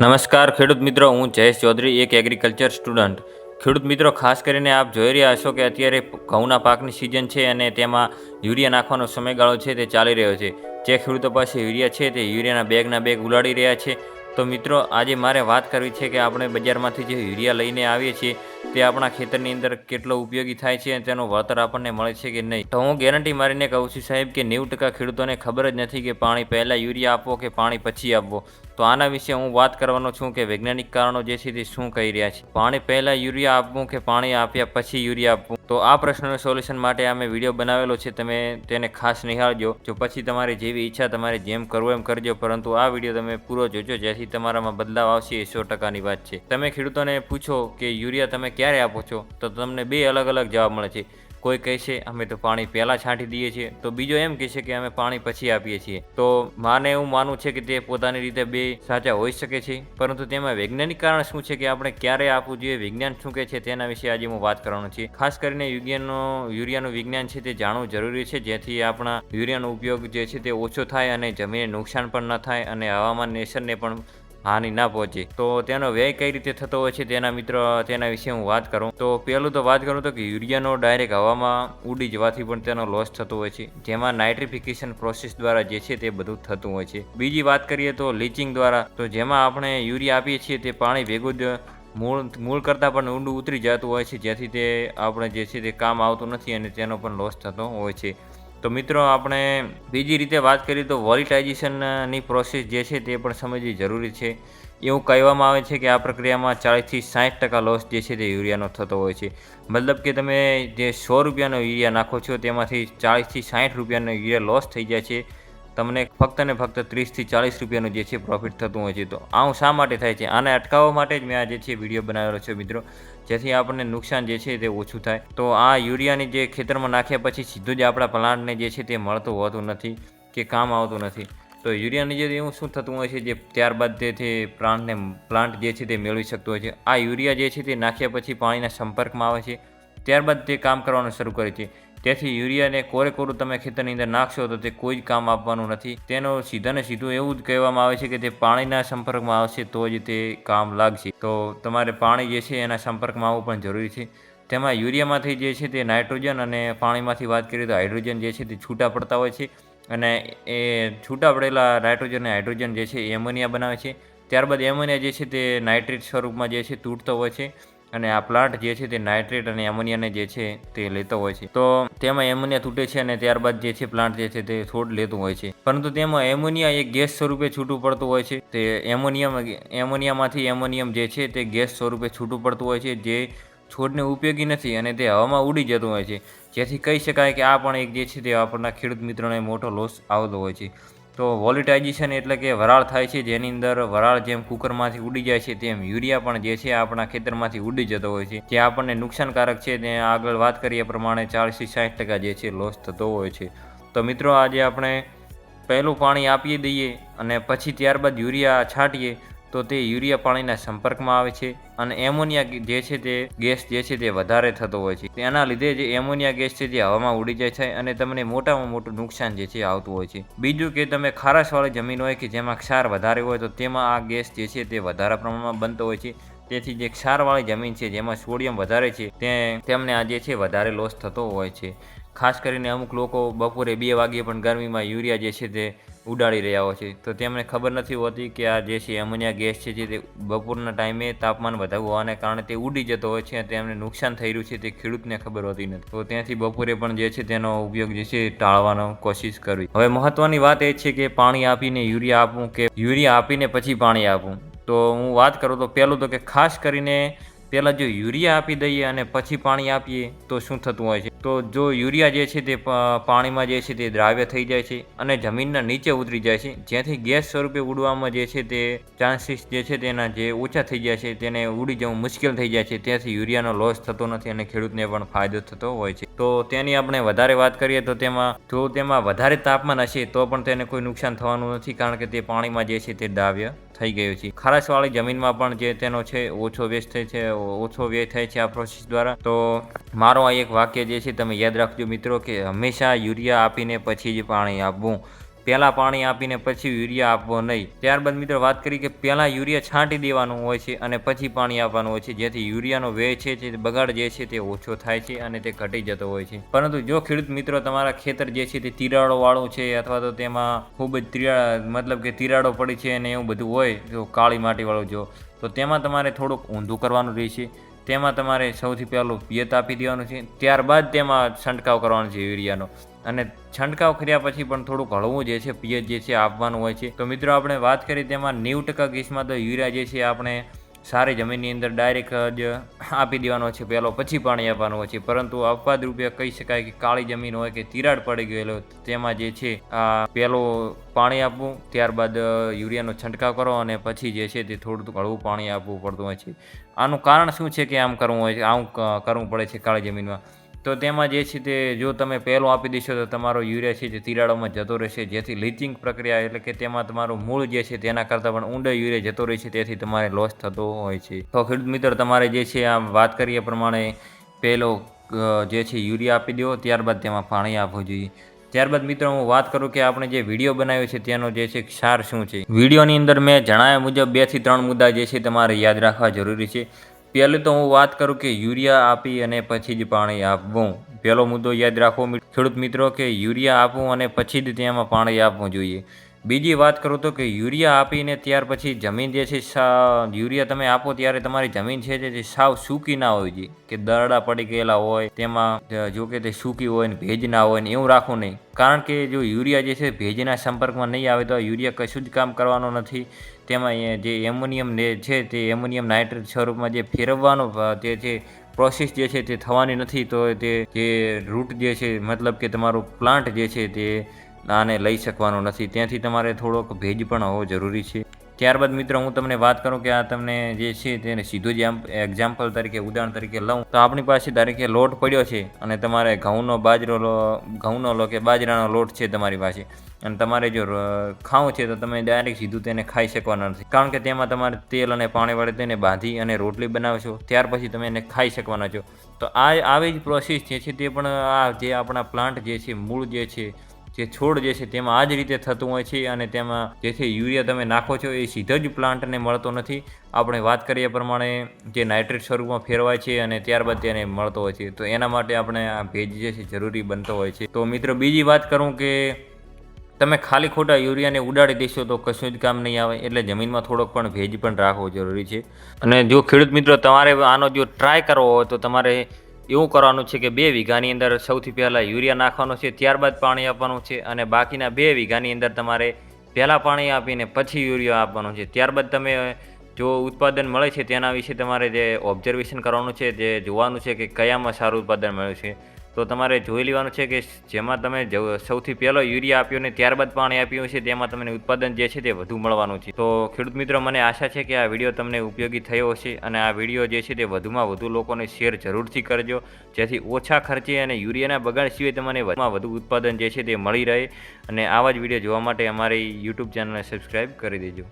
નમસ્કાર ખેડૂત મિત્રો, હું જયેશ ચૌધરી, એક એગ્રીકલ્ચર સ્ટુડન્ટ. ખેડૂત મિત્રો, ખાસ કરીને આપ જોઈ રહ્યા હશો કે અત્યારે ઘઉંના પાકની સિઝન છે અને તેમાં યુરિયા નાખવાનો સમયગાળો છે તે ચાલી રહ્યો છે. જે ખેડૂતો પાસે યુરિયા છે તે યુરિયાના બેગ ઉલાડી રહ્યા છે. તો મિત્રો, આજે મારે વાત કરવી છે કે આપણે બજારમાંથી જે યુરિયા લઈને આવીએ છીએ તે આપણા ખેતરની અંદર કેટલો ઉપયોગી થાય છે અને તેનું વળતર આપણને મળે છે કે નહીં. તો હું ગેરંટી મારીને કહું છું સાહેબ કે 90% ખેડૂતોને ખબર જ નથી કે પાણી પહેલાં યુરિયા આપવો કે પાણી પછી આપવો. તો આના વિશે હું વાત કરવાનો છું કે વૈજ્ઞાનિક કારણો જે છે તે શું કહી રહ્યા છે. પાણી પહેલાં યુરિયા આપવું કે પાણી આપ્યા પછી યુરિયા આપવું? તો આ પ્રશ્નનું સોલ્યુશન માટે અમે વિડીયો બનાવેલો છે, તમે તેને ખાસ નિહાળજો. જો પછી તમારી જેવી ઈચ્છા, તમારે જેમ કરવું એમ કરજો, પરંતુ આ વિડીયો તમે પૂરો જોજો જેથી તમારામાં બદલાવ આવશે. એ 100%ની વાત છે. તમે ખેડૂતોને પૂછો કે યુરિયા તમે ક્યારે આપો છો, તો તમને બે અલગ અલગ જવાબ મળે છે. કોઈ કહેશે અમે તો પાણી પહેલાં છાંટી દઈએ છીએ, તો બીજો એમ કહેશે કે અમે પાણી પછી આપીએ છીએ. તો માને એવું માનવું છે કે તે પોતાની રીતે બે સાચા હોઈ શકે છે, પરંતુ તેમાં વૈજ્ઞાનિક કારણ શું છે કે આપણે ક્યારે આપવું જોઈએ, વિજ્ઞાન શું કહે છે તેના વિશે આજે હું વાત કરવાનો છું. ખાસ કરીને યુરિયાનું વિજ્ઞાન છે તે જાણવું જરૂરી છે, જેથી આપણા યુરિયાનો ઉપયોગ જે છે તે ઓછો થાય અને જમીનને નુકસાન પણ ન થાય અને હવામાન નેચરને પણ હાનિ ના પહોંચે. તો તેનો વ્યય કઈ રીતે થતો હોય છે તેના વિશે હું વાત કરું. તો પહેલું તો વાત કરું તો કે યુરિયાનો ડાયરેક્ટ હવામાં ઉડી જવાથી પણ તેનો લોસ થતો હોય છે, જેમાં નાઇટ્રિફિકેશન પ્રોસેસ દ્વારા જે છે તે બધું થતું હોય છે. બીજી વાત કરીએ તો લીચિંગ દ્વારા, તો જેમાં આપણે યુરિયા આપીએ છીએ તે પાણી ભેગું જ મૂળ કરતાં પણ ઊંડું ઉતરી જતું હોય છે, જેથી તે આપણે જે છે તે કામ આવતું નથી અને તેનો પણ લોસ થતો હોય છે. તો મિત્રો, આપણે બીજી રીતે વાત કરીએ તો વોલિટાઇઝેશનની પ્રોસેસ જે છે તે પણ સમજવી જરૂરી છે. એવું કહેવામાં આવે છે કે આ પ્રક્રિયામાં 40થી 60% લોસ જે છે તે યુરિયાનો થતો હોય છે. મતલબ કે તમે જે 100 રૂપિયાનો યુરિયા નાખો છો તેમાંથી 40થી 60 રૂપિયાનો યુરિયા લોસ થઈ જાય છે. તમને ફક્ત ને ફક્ત 30થી 40 રૂપિયાનું જે છે પ્રોફિટ થતું હોય છે. તો આવું શા માટે થાય છે? આને અટકાવવા માટે જ મેં આ જે છે વિડીયો બનાવેલો છે મિત્રો, જેથી આપણને નુકસાન જે છે તે ઓછું થાય. તો આ યુરિયાની જે ખેતરમાં નાખ્યા પછી સીધું જ આપણા પ્લાન્ટને જે છે તે મળતું હોતું નથી કે કામ આવતું નથી. તો યુરિયાની જે એવું શું થતું હોય છે જે ત્યારબાદ તે પ્લાન્ટ જે છે તે મેળવી શકતો હોય છે. આ યુરિયા જે છે તે નાખ્યા પછી પાણીના સંપર્કમાં આવે છે, ત્યારબાદ તે કામ કરવાનું શરૂ કરે છે. તેથી યુરિયાને કોરું તમે ખેતરની અંદર નાખશો તો તે કોઈ જ કામ આપવાનું નથી. તેનો સીધું એવું જ કહેવામાં આવે છે કે તે પાણીના સંપર્કમાં આવશે તો જ તે કામ લાગશે. તો તમારે પાણી જે છે એના સંપર્કમાં આવવું પણ જરૂરી છે. તેમાં યુરિયામાંથી જે છે તે નાઇટ્રોજન અને પાણીમાંથી વાત કરીએ તો હાઇડ્રોજન જે છે તે છૂટા પડતા હોય છે, અને એ છૂટા પડેલા નાઇટ્રોજન અને હાઇડ્રોજન જે છે એ એમોનિયા બનાવે છે. ત્યારબાદ એમોનિયા જે છે તે નાઇટ્રેટ સ્વરૂપમાં જે છે તૂટતો હોય છે, અને આ પ્લાન્ટ જે છે તે નાઇટ્રેટ અને એમોનિયાને જે છે તે લેતો હોય છે. તો તેમાં એમોનિયા તૂટે છે અને ત્યારબાદ જે છે પ્લાન્ટ જે છે તે છોડ લેતું હોય છે. પરંતુ તેમાં એમોનિયા એક ગેસ સ્વરૂપે છૂટું પડતું હોય છે. તે એમોનિયામાંથી એમોનિયમ જે છે તે ગેસ સ્વરૂપે છૂટું પડતું હોય છે, જે છોડને ઉપયોગી નથી અને તે હવામાં ઉડી જતું હોય છે. જેથી કહી શકાય કે આ પણ એક જે છે તે આપણા ખેડૂત મિત્રોને મોટો લોસ આવતો હોય છે. તો વોલિટાઇઝેશન એટલે કે વરાળ થાય છે, જેની અંદર વરાળ જેમ કુકરમાંથી ઉડી જાય છે તેમ યુરિયા પણ જે છે આપણા ખેતરમાંથી ઉડી જતો હોય છે, જે આપણને નુકસાનકારક છે. તે આગળ વાત કરીએ પ્રમાણે 40થી 60% જે છે લોસ થતો હોય છે. તો મિત્રો, આજે આપણે પહેલું પાણી આપી દઈએ અને પછી ત્યારબાદ યુરિયા છાંટીએ તો તે યુરિયા પાણીના સંપર્કમાં આવે છે અને એમોનિયા જે છે તે ગેસ જે છે તે વધારે થતો હોય છે. તેના લીધે જે એમોનિયા ગેસ છે તે હવામાં ઉડી જાય છે અને તમને મોટામાં મોટું નુકસાન જે છે આવતું હોય છે. બીજું કે તમે ખારાશવાળી જમીન હોય કે જેમાં ક્ષાર વધારે હોય તો તેમાં આ ગેસ જે છે તે વધારે પ્રમાણમાં બનતો હોય છે. તેથી જે ક્ષારવાળી જમીન છે જેમાં સોડિયમ વધારે છે તેમને આ જે છે વધારે લોસ થતો હોય છે. ખાસ કરીને અમુક લોકો બપોરે 2 વાગ્યે પણ ગરમીમાં યુરિયા જે છે તે ઉડાડી રહ્યા હોય છે, તો તેમને ખબર નથી હોતી કે આ જે છે એમોનિયા ગેસ છે તે બપોરના ટાઈમે તાપમાન વધારે હોવાને કારણે તે ઉડી જતો હોય છે અને તેમને નુકસાન થઈ રહ્યું છે તે ખેડૂતને ખબર હોતી નથી. તો ત્યાંથી બપોરે પણ જે છે તેનો ઉપયોગ જે છે ટાળવાનો કોશિશ કરવી. હવે મહત્વની વાત એ છે કે પાણી આપીને યુરિયા આપવું કે યુરિયા આપીને પછી પાણી આપવું. તો હું વાત કરું તો પહેલું તો કે ખાસ કરીને પહેલાં જો યુરિયા આપી દઈએ અને પછી પાણી આપીએ તો શું થતું હોય છે? તો જો યુરિયા જે છે તે પાણીમાં જે છે તે દ્રાવ્ય થઈ જાય છે અને જમીનના નીચે ઉતરી જાય છે, જેથી ગેસ સ્વરૂપે ઉડવામાં જે છે તે ચાન્સીસ જે છે તેના જે ઓછા થઈ જાય છે, તેને ઉડી જવું મુશ્કેલ થઈ જાય છે. ત્યાંથી યુરિયાનો લોસ થતો નથી અને ખેડૂતને પણ ફાયદો થતો હોય છે. તો તેની આપણે વધારે વાત કરીએ તો તેમાં વધારે તાપમાન હશે તો પણ તેને કોઈ નુકસાન થવાનું નથી, કારણ કે તે પાણીમાં જે છે તે દ્રાવ્ય થઈ ગયું છે. ખારાશવાળી જમીનમાં પણ જે તેનો છે ઓછો વ્યય થાય છે આ પ્રોસેસ દ્વારા. તો મારો આ એક વાક્ય જે છે તમે યાદ રાખજો મિત્રો, કે હંમેશા યુરિયા આપીને પછી જ પાણી આપવું. પહેલાં પાણી આપીને પછી યુરિયા આપવો નહીં. ત્યારબાદ મિત્રો વાત કરી કે પહેલાં યુરિયા છાંટી દેવાનું હોય છે અને પછી પાણી આપવાનું હોય છે, જેથી યુરિયાનો વ્યય છે તે બગાડ જે છે તે ઓછો થાય છે અને તે ઘટી જતો હોય છે. પરંતુ જો ખેડૂત મિત્રો તમારા ખેતર જે છે તે તિરાડોવાળું છે અથવા તો તેમાં ખૂબ જ મતલબ કે તિરાડો પડી છે અને એવું બધું હોય, જો કાળી માટીવાળું જો, તો તેમાં તમારે થોડુંક ઊંધું કરવાનું રહેશે. તેમાં તમારે સૌથી પહેલું પિયત આપી દેવાનું છે, ત્યારબાદ તેમાં છંટકાવ કરવાનો છે યુરિયાનો. અને છંટકાવ કર્યા પછી પણ થોડુંક હળવું જે છે પિયત જે છે આપવાનું હોય છે. તો મિત્રો આપણે વાત કરીએ તેમાં 90% કેસમાં તો યુરિયા જે છે આપણે સારી જમીનની અંદર ડાયરેક્ટ જ આપી દેવાનો છે પહેલો, પછી પાણી આપવાનું હોય છે. પરંતુ અપવાદ રૂપે કહી શકાય કે કાળી જમીન હોય કે તિરાડ પડી ગયેલો, તેમાં જે છે પહેલું પાણી આપવું, ત્યારબાદ યુરિયાનો છંટકાવ કરો અને પછી જે છે તે થોડું હળવું પાણી આપવું પડતું હોય છે. આનું કારણ શું છે કે આમ કરવું હોય છે, આમ કરવું પડે છે કાળી જમીનમાં? તો તેમાં જે છે તે જો તમે પહેલું આપી દેશો તો તમારો યુરિયા છે તે તિરાડોમાં જતો રહેશે, જેથી લીચિંગ પ્રક્રિયા એટલે કે તેમાં તમારું મૂળ જે છે તેના કરતાં પણ ઊંડો યુરિયા જતો રહેશે, તેથી તમારે લોસ થતો હોય છે. તો ખેડૂત મિત્ર, તમારે જે છે આ વાત કરીએ પ્રમાણે પહેલો જે છે યુરિયા આપી દો, ત્યારબાદ તેમાં પાણી આપવું જોઈએ. ત્યારબાદ મિત્રો હું વાત કરું કે આપણે જે વિડીયો બનાવ્યો છે તેનો જે છે સાર શું છે. વિડીયોની અંદર મેં જણાવ્યા મુજબ 2 થી 3 મુદ્દા જે છે તમારે યાદ રાખવા જરૂરી છે. પહેલું તો હું વાત કરું કે યુરિયા આપી અને પછી જ પાણી આપવું. પહેલો મુદ્દો યાદ રાખવો ખેડૂત મિત્રો કે યુરિયા આપવું અને પછી જ તેમાં પાણી આપવું જોઈએ. બીજી વાત કરું તો કે યુરિયા આપીને ત્યાર પછી જમીન જે છે યુરિયા તમે આપો ત્યારે તમારી જમીન છે તે સાવ સૂકી ના હોવી જોઈએ, કે દરડા પડી ગયેલા હોય તેમાં જો કે તે સૂકી હોય ને ભેજ ના હોય ને એવું રાખવું નહીં. કારણ કે જો યુરિયા જે છે ભેજના સંપર્કમાં નહીં આવે તો યુરિયા કશું જ કામ કરવાનો નથી. તેમાં જે એમોનિયમ છે તે એમોનિયમ નાઇટ્રેટ સ્વરૂપમાં જે ફેરવવાનો તે છે પ્રોસેસ જે છે તે થવાની નથી. તો તે જે રૂટ જે છે મતલબ કે તમારું પ્લાન્ટ જે છે તે આને લઈ શકવાનું નથી. ત્યાંથી તમારે થોડોક ભેજ પણ હોવો જરૂરી છે. ત્યારબાદ મિત્રો હું તમને વાત કરું કે આ તમને જે છે તેને સીધું જ એક્ઝામ્પલ તરીકે ઉદાહરણ તરીકે લઉં તો આપણી પાસે ધારો લોટ પડ્યો છે અને તમારે ઘઉંનો લો કે બાજરાનો લોટ છે તમારી પાસે, અને તમારે જો ખાવું છે તો તમે ડાયરેક્ટ સીધું તેને ખાઈ શકવાના નથી, કારણ કે તેમાં તમારે તેલ અને પાણી વડે તેને બાંધી અને રોટલી બનાવશો, ત્યાર પછી તમે એને ખાઈ શકવાના છો. તો આવી જ પ્રોસેસ જે છે તે પણ આ જે આપણા પ્લાન્ટ જે છે મૂળ જે છોડ જે છે તેમાં આ જ રીતે થતું હોય છે. અને તેમાં જેથી યુરિયા તમે નાખો છો એ સીધો જ પ્લાન્ટને મળતો નથી. આપણે વાત કરીએ પ્રમાણે જે નાઇટ્રેટ સ્વરૂપમાં ફેરવાય છે અને ત્યારબાદ તેને મળતો હોય છે. તો એના માટે આપણે આ ભેજ જે છે જરૂરી બનતો હોય છે. તો મિત્રો બીજી વાત કરું કે તમે ખાલી ખોટા યુરિયાને ઉડાડી દેશો તો કશું જ કામ નહીં આવે, એટલે જમીનમાં થોડોક પણ ભેજ પણ રાખવો જરૂરી છે. અને જો ખેડૂત મિત્રો તમારે આનો જો ટ્રાય કરવો હોય તો તમારે એવું કરવાનું છે કે 2 વીઘાની અંદર સૌથી પહેલાં યુરિયા નાખવાનું છે, ત્યારબાદ પાણી આપવાનું છે, અને બાકીના 2 વીઘાની અંદર તમારે પહેલાં પાણી આપીને પછી યુરિયા આપવાનું છે. ત્યારબાદ તમે જો ઉત્પાદન મળે છે તેના વિશે તમારે જે ઓબ્ઝર્વેશન કરવાનું છે, જે જોવાનું છે કે કયામાં સારું ઉત્પાદન મળ્યું છે. તો તમારે જોઈ લેવાનું છે કે જેમાં તમે સૌથી પહેલો યુરિયા આપ્યો ને ત્યારબાદ પાણી આપ્યું છે તેમાં તમને ઉત્પાદન જે છે તે વધુ મળવાનું છે. તો ખેડૂત મિત્રો, મને આશા છે કે આ વિડીયો તમને ઉપયોગી થયો હશે, અને આ વિડીયો જે છે તે વધુમાં વધુ લોકોને શેર જરૂરથી કરજો, જેથી ઓછા ખર્ચે અને યુરિયાના બગાડ સિવાય તમને વધુમાં વધુ ઉત્પાદન જે છે તે મળી રહે. અને આવા જ વિડીયો જોવા માટે અમારી YouTube ચેનલને સબસ્ક્રાઈબ કરી દેજો.